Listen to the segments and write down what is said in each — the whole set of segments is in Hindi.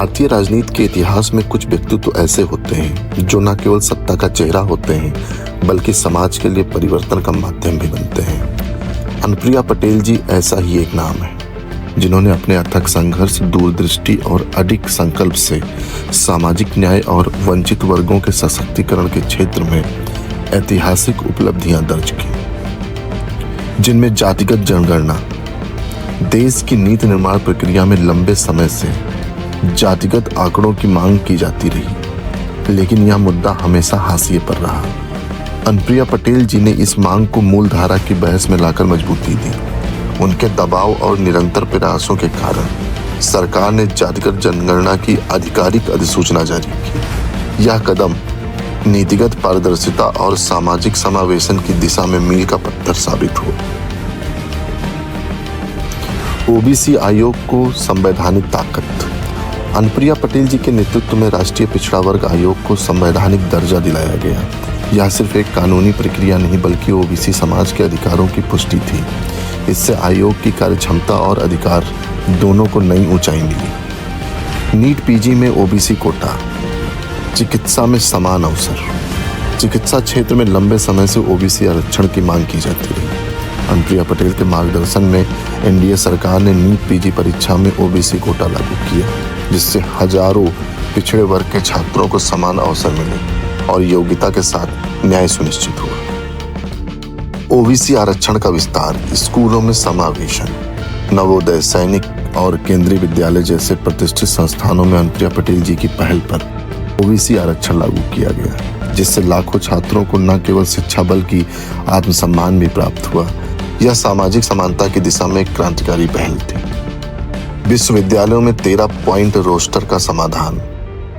भारतीय राजनीति के इतिहास में कुछ व्यक्तित्व तो ऐसे होते हैं जो न केवल सत्ता का चेहरा होते हैं बल्कि समाज के लिए परिवर्तन का माध्यम भी बनते हैं। अनुप्रिया पटेल जी ऐसा ही एक नाम है जिन्होंने अपने अथक संघर्ष, दूरदृष्टि और अडिग संकल्प से सामाजिक न्याय और वंचित वर्गों के सशक्तिकरण के क्षेत्र में ऐतिहासिक उपलब्धियां दर्ज की, जिनमें जातिगत जनगणना, देश की नीति निर्माण प्रक्रिया में लंबे समय से जातिगत आंकड़ों की मांग की जाती रही, लेकिन यह मुद्दा हमेशा हाशिए पर रहा। अनुप्रिया पटेल जी ने इस मांग को मूलधारा की बहस में लाकर मजबूती दी। उनके दबाव और निरंतर प्रयासों के कारण सरकार ने जातिगत जनगणना की आधिकारिक अधिसूचना जारी की। यह कदम नीतिगत पारदर्शिता और सामाजिक समावेशन की दिशा में मील का पत्थर साबित हुआ। ओबीसी आयोग को संवैधानिक ताकत। अनुप्रिया पटेल जी के नेतृत्व में राष्ट्रीय पिछड़ा वर्ग आयोग को संवैधानिक दर्जा दिलाया गया। यह सिर्फ एक कानूनी प्रक्रिया नहीं बल्कि ओबीसी समाज के अधिकारों की पुष्टि थी। इससे आयोग की कार्यक्षमता और अधिकार दोनों को नई ऊंचाई मिली। नीट पीजी में ओबीसी कोटा। चिकित्सा में समान अवसर। चिकित्सा क्षेत्र में लंबे समय से ओबीसी आरक्षण की मांग की जाती रही। अनुप्रिया पटेल के मार्गदर्शन में एनडीए सरकार ने नीट पीजी परीक्षा में ओबीसी कोटा लागू किया, जिससे हजारों पिछड़े वर्ग के छात्रों को समान अवसर मिले और योग्यता के साथ न्याय सुनिश्चित हुआ। ओबीसी आरक्षण का विस्तार, स्कूलों में समावेशन। नवोदय, सैनिक और केंद्रीय विद्यालय जैसे प्रतिष्ठित संस्थानों में अनुप्रिया पटेल जी की पहल पर ओबीसी आरक्षण लागू किया गया, जिससे लाखों छात्रों को न केवल शिक्षा बल्कि आत्मसम्मान भी प्राप्त हुआ। यह सामाजिक समानता की दिशा में एक क्रांतिकारी पहल थी। विश्वविद्यालयों में 13 पॉइंट रोस्टर का समाधान।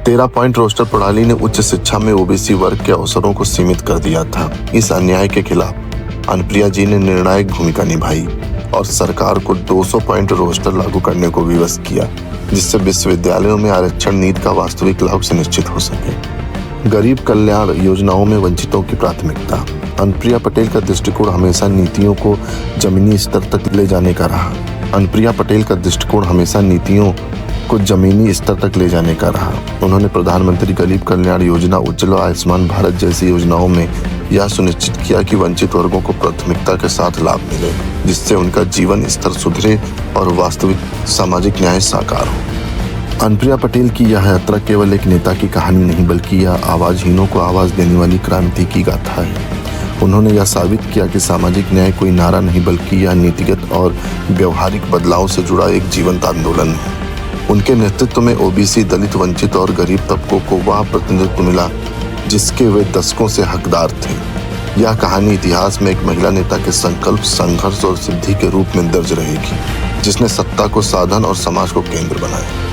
13 पॉइंट रोस्टर प्रणाली ने उच्च शिक्षा में ओबीसी वर्ग के अवसरों को सीमित कर दिया था। इस अन्याय के खिलाफ अनुप्रिया जी ने निर्णायक भूमिका निभाई और सरकार को 200 पॉइंट रोस्टर लागू करने को विवश किया, जिससे विश्वविद्यालयों में आरक्षण नीति का वास्तविक लाभ सुनिश्चित हो सके। गरीब कल्याण योजनाओं में वंचितों की प्राथमिकता। अनुप्रिया पटेल का दृष्टिकोण हमेशा नीतियों को जमीनी स्तर तक ले जाने का रहा। उन्होंने प्रधानमंत्री गरीब कल्याण योजना, उज्ज्वला आयुष्मान भारत जैसी योजनाओं में यह सुनिश्चित किया कि वंचित वर्गों को प्राथमिकता के साथ लाभ मिले, जिससे उनका जीवन स्तर सुधरे और वास्तविक सामाजिक न्याय साकार हो। अनुप्रिया पटेल की यह यात्रा केवल एक नेता की कहानी नहीं बल्कि यह आवाजहीनों को आवाज देने वाली क्रांति की गाथा है। उन्होंने यह साबित किया कि सामाजिक न्याय कोई नारा नहीं बल्कि यह नीतिगत और व्यवहारिक बदलाव से जुड़ा एक जीवंत आंदोलन है। उनके नेतृत्व में ओबीसी, दलित, वंचित और गरीब तबकों को वह प्रतिनिधित्व मिला जिसके वे दशकों से हकदार थे। यह कहानी इतिहास में एक महिला नेता के संकल्प, संघर्ष और सिद्धि के रूप में दर्ज रहेगी, जिसने सत्ता को साधन और समाज को केंद्र बनाया।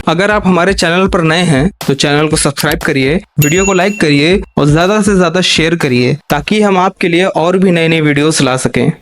अगर आप हमारे चैनल पर नए हैं तो चैनल को सब्सक्राइब करिए, वीडियो को लाइक करिए और ज्यादा से ज्यादा शेयर करिए ताकि हम आपके लिए और भी नए नए वीडियोस ला सकें।